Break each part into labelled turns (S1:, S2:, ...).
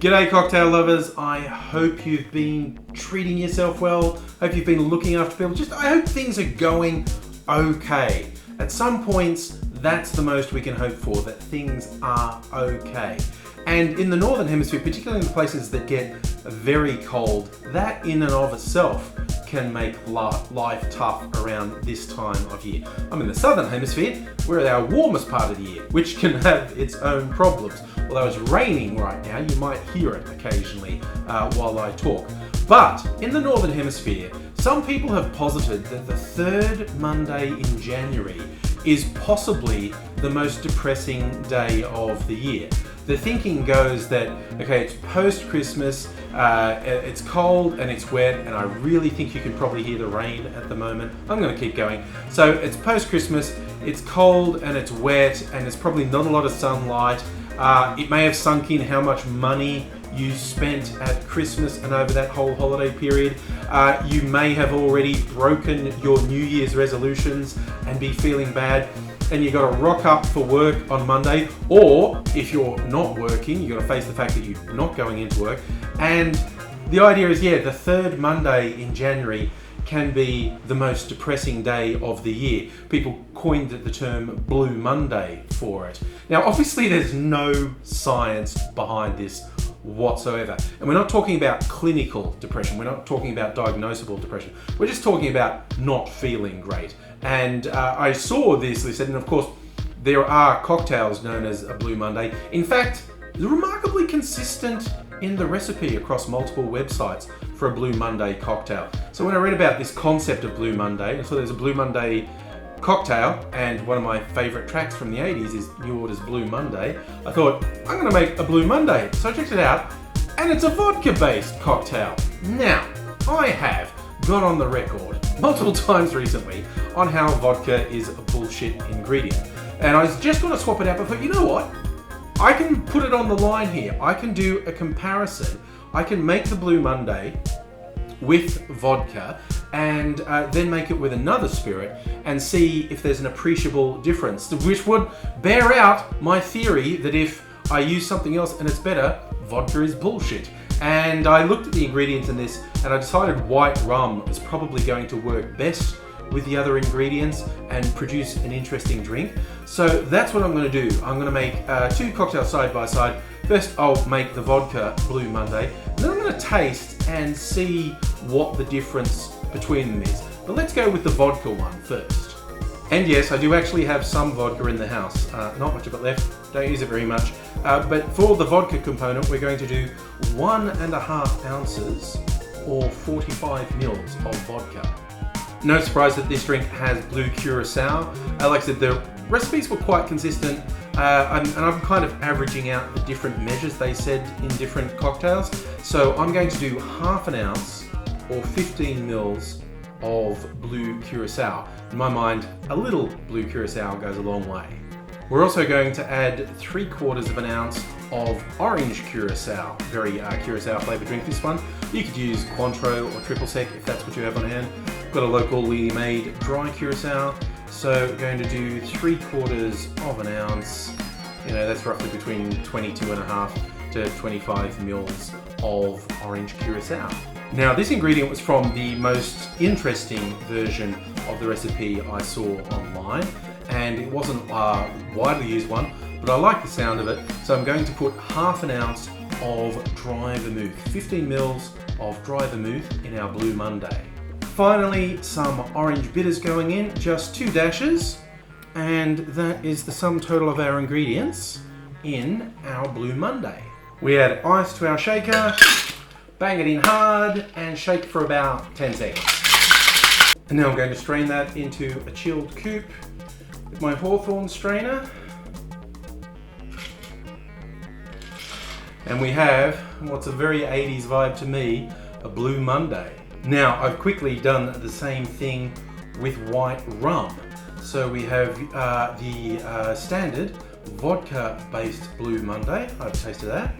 S1: G'day cocktail lovers, I hope you've been treating yourself well, hope you've been looking after people, I hope things are going okay. At some points, that's the most we can hope for, that things are okay. And in the Northern Hemisphere, particularly in the places that get very cold, that in and of itself can make life tough around this time of year. I'm in the Southern Hemisphere, we're at our warmest part of the year, which can have its own problems. Although it's raining right now, you might hear it occasionally while I talk. But in the Northern Hemisphere, some people have posited that the third Monday in January is possibly the most depressing day of the year. The thinking goes that, okay, it's post-Christmas, it's cold and it's wet, and I really think you can probably hear the rain at the moment. I'm going to keep going. So it's post-Christmas, it's cold and it's wet, and there's probably not a lot of sunlight. It may have sunk in how much money you spent at Christmas and over that whole holiday period. You may have already broken your New Year's resolutions and be feeling bad, and you got to rock up for work on Monday, or if you're not working, you got to face the fact that you're not going into work. And the idea is, the third Monday in January can be the most depressing day of the year. People coined the term Blue Monday for it. Now, obviously there's no science behind this whatsoever. And we're not talking about clinical depression. We're not talking about diagnosable depression. We're just talking about not feeling great. And I saw this, they said, and of course, there are cocktails known as a Blue Monday. In fact, remarkably consistent in the recipe across multiple websites for a Blue Monday cocktail. So when I read about this concept of Blue Monday, I saw there's a Blue Monday cocktail, and one of my favorite tracks from the 80s is New Order's Blue Monday. I thought, I'm gonna make a Blue Monday. So I checked it out, and it's a vodka-based cocktail. Now, I have got on the record multiple times recently on how vodka is a bullshit ingredient. And I was just gonna swap it out, but I thought, you know what? I can put it on the line here. I can do a comparison. I can make the Blue Monday with vodka and then make it with another spirit and see if there's an appreciable difference, which would bear out my theory that if I use something else and it's better, vodka is bullshit. And I looked at the ingredients in this and I decided white rum is probably going to work best with the other ingredients and produce an interesting drink. So that's what I'm going to do. I'm going to make two cocktails side by side. First, I'll make the vodka Blue Monday, and then I'm going to taste and see what the difference between them is. But let's go with the vodka one first. And yes, I do actually have some vodka in the house. Not much of it left, don't use it very much. But for the vodka component, we're going to do 1.5 ounces or 45 mils of vodka. No surprise that this drink has blue curacao. Like I said, the recipes were quite consistent, and I'm kind of averaging out the different measures they said in different cocktails. So I'm going to do 1/2 ounce or 15 mils of blue curacao. In my mind, a little blue curacao goes a long way. We're also going to add 3/4 ounce of orange curacao, very curacao flavored drink this one. You could use Cointreau or Triple Sec if that's what you have on hand. Got a locally made dry curacao, so we're going to do 3/4 ounce. That's roughly between 22.5 to 25 mils of orange curacao. Now, this ingredient was from the most interesting version of the recipe I saw online, and it wasn't a widely used one, but I like the sound of it, so I'm going to put 1/2 ounce of dry vermouth, 15 mils of dry vermouth in our Blue Monday. Finally, some orange bitters going in, just 2 dashes, and that is the sum total of our ingredients in our Blue Monday. We add ice to our shaker, bang it in hard, and shake for about 10 seconds. And now I'm going to strain that into a chilled coupe with my Hawthorne strainer. And we have what's a very 80s vibe to me, a Blue Monday. Now, I've quickly done the same thing with white rum. So we have the standard vodka-based Blue Monday. I've tasted that.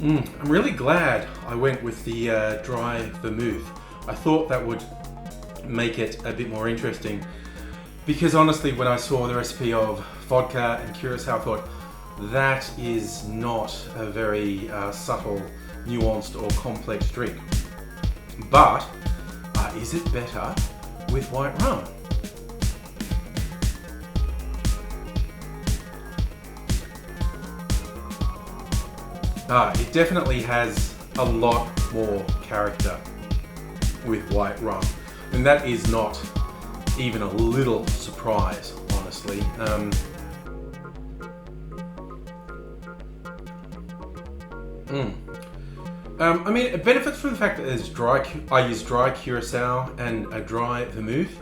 S1: I'm really glad I went with the dry vermouth. I thought that would make it a bit more interesting. Because honestly, when I saw the recipe of vodka and curacao, I thought that is not a very subtle, nuanced or complex drink. But is it better with white rum? It definitely has a lot more character with white rum. And that is not even a little surprise, honestly. I mean, it benefits from the fact that there's I use dry curacao and a dry vermouth.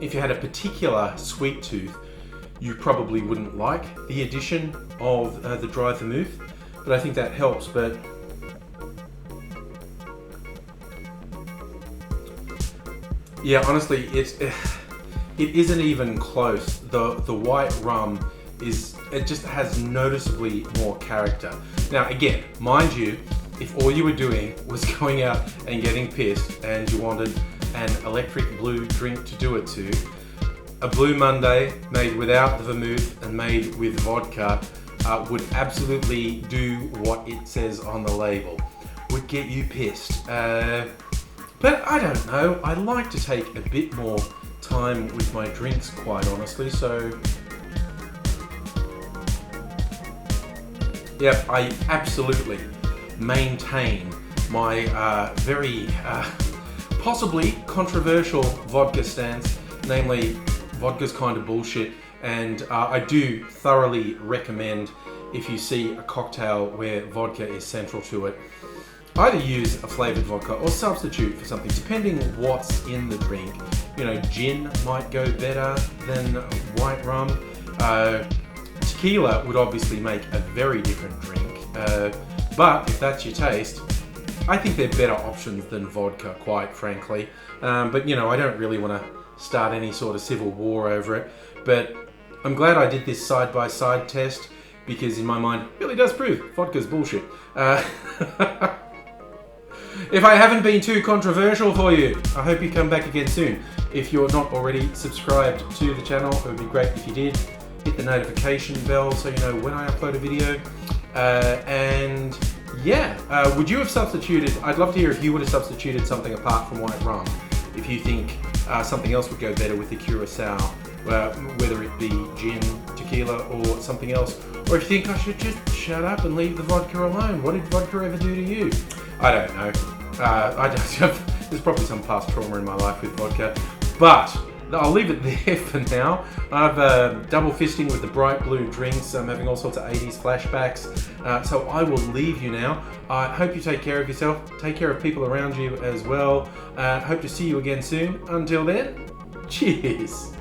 S1: If you had a particular sweet tooth, you probably wouldn't like the addition of the dry vermouth, but I think that helps. But yeah, honestly, it isn't even close. The white rum it just has noticeably more character. Now again, mind you, if all you were doing was going out and getting pissed and you wanted an electric blue drink to do it to, a Blue Monday made without the vermouth and made with vodka would absolutely do what it says on the label. Would get you pissed. But I don't know, I like to take a bit more time with my drinks, quite honestly, so yep, I absolutely maintain my very possibly controversial vodka stance, namely vodka's kind of bullshit, and I do thoroughly recommend, if you see a cocktail where vodka is central to it, either use a flavoured vodka or substitute for something, depending what's in the drink. You know, gin might go better than white rum. Tequila would obviously make a very different drink, but if that's your taste, I think they're better options than vodka, quite frankly. But you know, I don't really want to start any sort of civil war over it, but I'm glad I did this side-by-side test, because in my mind, it really does prove vodka's bullshit. If I haven't been too controversial for you, I hope you come back again soon. If you're not already subscribed to the channel, it would be great if you did. Hit the notification bell so you know when I upload a video. And yeah, would you have substituted, I'd love to hear if you would have substituted something apart from white rum. If you think something else would go better with the curacao, whether it be gin, tequila or something else. Or if you think I should just shut up and leave the vodka alone. What did vodka ever do to you? I don't know. There's probably some past trauma in my life with vodka, but I'll leave it there for now. I've double fisting with the bright blue drinks. I'm having all sorts of 80s flashbacks. So I will leave you now. I hope you take care of yourself. Take care of people around you as well. Hope to see you again soon. Until then, cheers.